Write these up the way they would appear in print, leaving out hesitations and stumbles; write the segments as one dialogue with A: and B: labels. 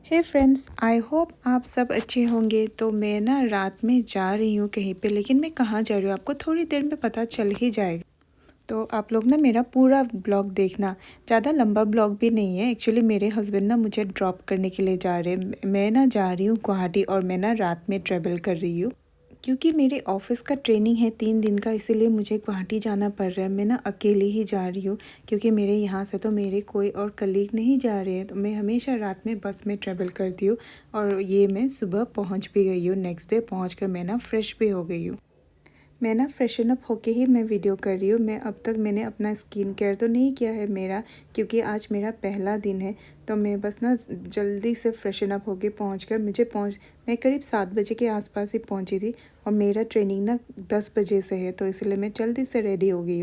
A: Hey friends, I hope आप सब अच्छे होंगे। तो मैं ना रात में जा रही हूँ कहीं पे, लेकिन मैं कहाँ जा रही हूँ आपको थोड़ी देर में पता चल ही जाएगा। तो आप लोग ना मेरा पूरा ब्लॉग देखना। ज़्यादा लंबा ब्लॉग भी नहीं है। एक्चुअली मेरे हस्बैंड ना मुझे ड्रॉप करने के लिए जा रहे हैं। मैं ना जा रही हूँ गुवाहाटी और मैं ना रात में ट्रेवल कर रही हूँ क्योंकि मेरे ऑफिस का ट्रेनिंग है 3 दिन का, इसीलिए मुझे गुवाहाटी जाना पड़ रहा है। मैं ना अकेले ही जा रही हूँ क्योंकि मेरे यहाँ से तो मेरे कोई और कलीग नहीं जा रहे हैं। तो मैं हमेशा रात में बस में ट्रेवल करती हूँ और ये मैं सुबह पहुँच भी गई हूँ। नेक्स्ट डे पहुँच कर मैं ना फ्रेश भी हो गई हूँ। मैं ना फ्रेशन अप होके ही मैं वीडियो कर रही हूँ। मैं अब तक मैंने अपना स्किन केयर तो नहीं किया है मेरा, क्योंकि आज मेरा पहला दिन है। तो मैं बस ना जल्दी से फ्रेशन अप होके मैं करीब 7 बजे के आसपास ही पहुँची थी और मेरा ट्रेनिंग ना 10 बजे से है, तो इसलिए मैं जल्दी से रेडी हो गई।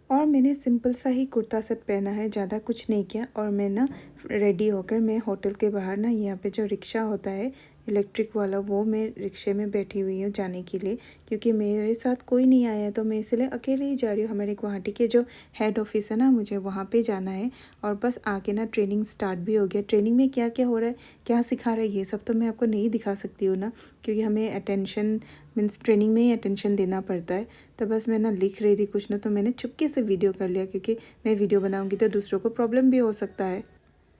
A: और मैंने सिंपल सा ही कुर्ता सेट पहना है, ज़्यादा कुछ नहीं किया। और मैं ना रेडी होकर मैं होटल के बाहर ना यहाँ पे जो रिक्शा होता है इलेक्ट्रिक वाला, वो मैं रिक्शे में बैठी हुई हूँ जाने के लिए, क्योंकि मेरे साथ कोई नहीं आया है। तो मैं इसलिए अकेले ही जा रही हूँ। हमारे गुवाहाटी के जो हेड ऑफिस है ना, मुझे वहाँ पे जाना है। और बस आके ना ट्रेनिंग स्टार्ट भी हो गया। ट्रेनिंग में क्या क्या हो रहा है, क्या सिखा रहा है, ये सब तो मैं आपको नहीं दिखा सकती हूँ ना, क्योंकि हमें अटेंशन मीन्स ट्रेनिंग में ही अटेंशन देना पड़ता है। तो बस मैं ना लिख रही थी कुछ ना, तो मैंने चुपके से वीडियो कर लिया, क्योंकि मैं वीडियो बनाऊंगी तो दूसरों को प्रॉब्लम भी हो सकता है।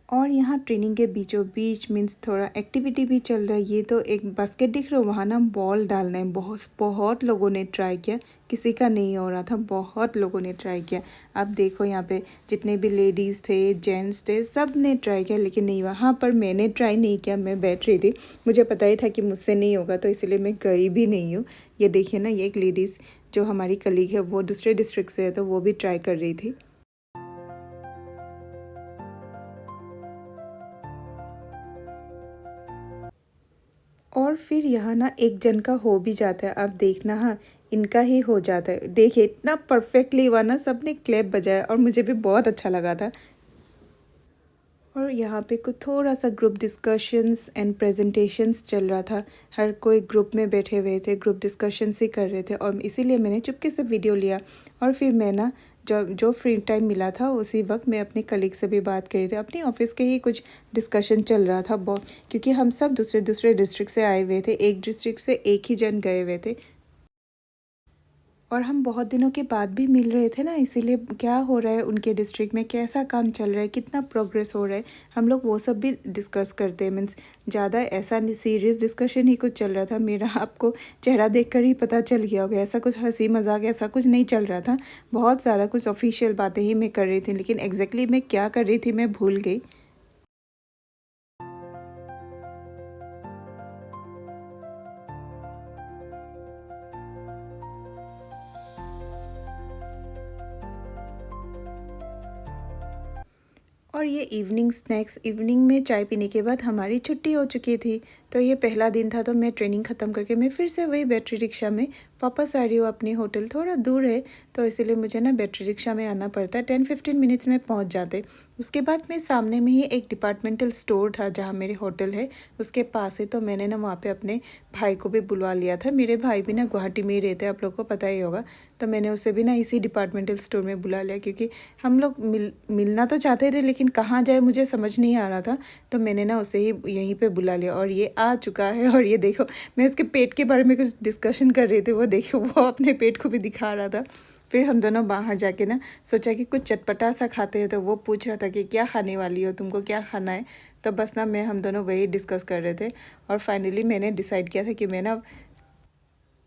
A: और यहाँ ट्रेनिंग के बीचों बीच मीन्स थोड़ा एक्टिविटी भी चल रहा है। ये तो एक बास्केट दिख रहा है, वहाँ ना बॉल डालना है। बहुत बहुत लोगों ने ट्राई किया, किसी का नहीं हो रहा था, बहुत लोगों ने ट्राई किया। अब देखो यहाँ पे जितने भी लेडीज़ थे, जेंट्स थे, सब ने ट्राई किया, लेकिन नहीं। वहाँ पर मैंने ट्राई नहीं किया, मैं बैठ रही थी। मुझे पता ही था कि मुझसे नहीं होगा, तो इसलिए मैं गई भी नहीं हूँ। ये देखिए ना, ये एक लेडीज़ जो हमारी कलीग है, वो दूसरे डिस्ट्रिक्ट से है, तो वो भी ट्राई कर रही थी। और फिर यहाँ ना एक जन का हो भी जाता है। आप देखना, हाँ, इनका ही हो जाता है। देखिए इतना परफेक्टली हुआ ना, सबने क्लैप बजाया और मुझे भी बहुत अच्छा लगा था। और यहाँ पे कुछ थोड़ा सा ग्रुप डिस्कशंस एंड प्रेजेंटेशंस चल रहा था। हर कोई ग्रुप में बैठे हुए थे, ग्रुप डिस्कशंस ही कर रहे थे, और इसीलिए मैंने चुपके से वीडियो लिया। और फिर मैं ना जो जो फ्री टाइम मिला था उसी वक्त मैं अपने कलीग से भी बात कर रही थी। अपने ऑफिस के ही कुछ डिस्कशन चल रहा था बहुत, क्योंकि हम सब दूसरे दूसरे डिस्ट्रिक्ट से आए हुए थे। एक डिस्ट्रिक्ट से एक ही जन गए हुए थे और हम बहुत दिनों के बाद भी मिल रहे थे ना, इसीलिए क्या हो रहा है उनके डिस्ट्रिक्ट में, कैसा काम चल रहा है, कितना प्रोग्रेस हो रहा है, हम लोग वो सब भी डिस्कस करते हैं। मीन्स ज़्यादा ऐसा नहीं, सीरियस डिस्कशन ही कुछ चल रहा था। मेरा आपको चेहरा देखकर ही पता चल गया होगा, ऐसा कुछ हंसी मजाक ऐसा कुछ नहीं चल रहा था। बहुत ज़्यादा कुछ ऑफिशियल बातें ही मैं कर रही थी, लेकिन एग्जैक्टली मैं क्या कर रही थी मैं भूल गई। और ये इवनिंग स्नैक्स, इवनिंग में चाय पीने के बाद हमारी छुट्टी हो चुकी थी। तो ये पहला दिन था, तो मैं ट्रेनिंग ख़त्म करके मैं फिर से वही बैटरी रिक्शा में वापस आ रही हूँ। अपनी होटल थोड़ा दूर है, तो इसीलिए मुझे ना बैटरी रिक्शा में आना पड़ता है। 10-15 मिनट्स में पहुँच जाते। उसके बाद में सामने में ही एक डिपार्टमेंटल स्टोर था जहाँ मेरी होटल है, उसके पास है। तो मैंने ना वहाँ पे अपने भाई को भी बुलवा लिया था। मेरे भाई भी ना गुवाहाटी में ही रहते हैं, आप लोग को पता ही होगा। तो मैंने उसे भी ना इसी डिपार्टमेंटल स्टोर में बुला लिया, क्योंकि हम लोग मिलना तो चाहते थे, लेकिन कहाँ जाए मुझे समझ नहीं आ रहा था। तो मैंने ना उसे ही यहीं पे बुला लिया और ये आ चुका है। और ये देखो, मैं उसके पेट के बारे में कुछ डिस्कशन कर रही थी, वो देखो वो अपने पेट को भी दिखा रहा था। फिर हम दोनों बाहर जाके ना सोचा कि कुछ चटपटा सा खाते हैं। तो वो पूछ रहा था कि क्या खाने वाली हो, तुमको क्या खाना है। तो बस ना मैं हम दोनों वही डिस्कस कर रहे थे। और फाइनली मैंने डिसाइड किया था कि मैं ना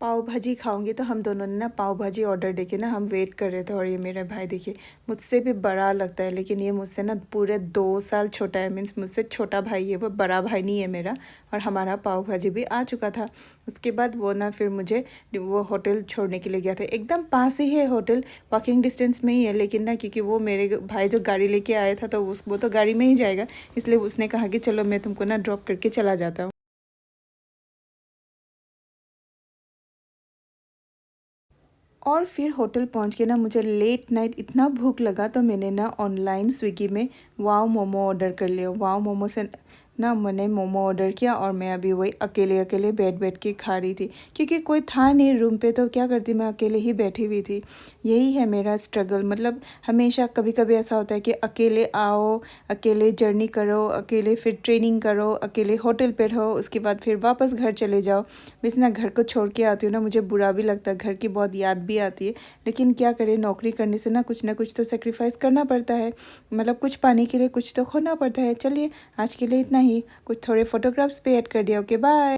A: पाव भाजी खाऊंगी। तो हम दोनों ने ना पाव भाजी ऑर्डर देके ना हम वेट कर रहे थे। और ये मेरा भाई देखिए, मुझसे भी बड़ा लगता है, लेकिन ये मुझसे ना पूरे 2 साल छोटा है। मीन्स मुझसे छोटा भाई है वो, बड़ा भाई नहीं है मेरा। और हमारा पाव भाजी भी आ चुका था। उसके बाद वो ना फिर मुझे वो होटल छोड़ने के लिए गया था। एकदम पास ही है होटल, वॉकिंग डिस्टेंस में ही है। लेकिन ना क्योंकि वो मेरे भाई जो गाड़ी लेके आया था, तो वो तो गाड़ी में ही जाएगा, इसलिए उसने कहा कि चलो मैं तुमको ना ड्रॉप करके चला जाता हूँ। और फिर होटल पहुंच के ना मुझे लेट नाइट इतना भूख लगा, तो मैंने ना ऑनलाइन स्विगी में वाव मोमो ऑर्डर कर लिया। वाव मोमो से ना मैंने मोमो ऑर्डर किया और मैं अभी वही अकेले अकेले बैठ के खा रही थी, क्योंकि कोई था नहीं रूम पे, तो क्या करती, मैं अकेले ही बैठी हुई थी। यही है मेरा स्ट्रगल, मतलब हमेशा कभी कभी ऐसा होता है कि अकेले आओ, अकेले जर्नी करो, अकेले फिर ट्रेनिंग करो, अकेले होटल पे रहो, उसके बाद फिर वापस घर चले जाओ। मैं इतना घर को छोड़ के आती हूँ ना, मुझे बुरा भी लगता है, घर की बहुत याद भी आती है, लेकिन क्या करें, नौकरी करने से ना कुछ तो सेक्रीफाइस करना पड़ता है, मतलब कुछ पाने के लिए कुछ तो खोना पड़ता है। चलिए आज के लिए इतना ही, कुछ थोड़े फोटोग्राफ्स पे ऐड कर दिया। Okay bye.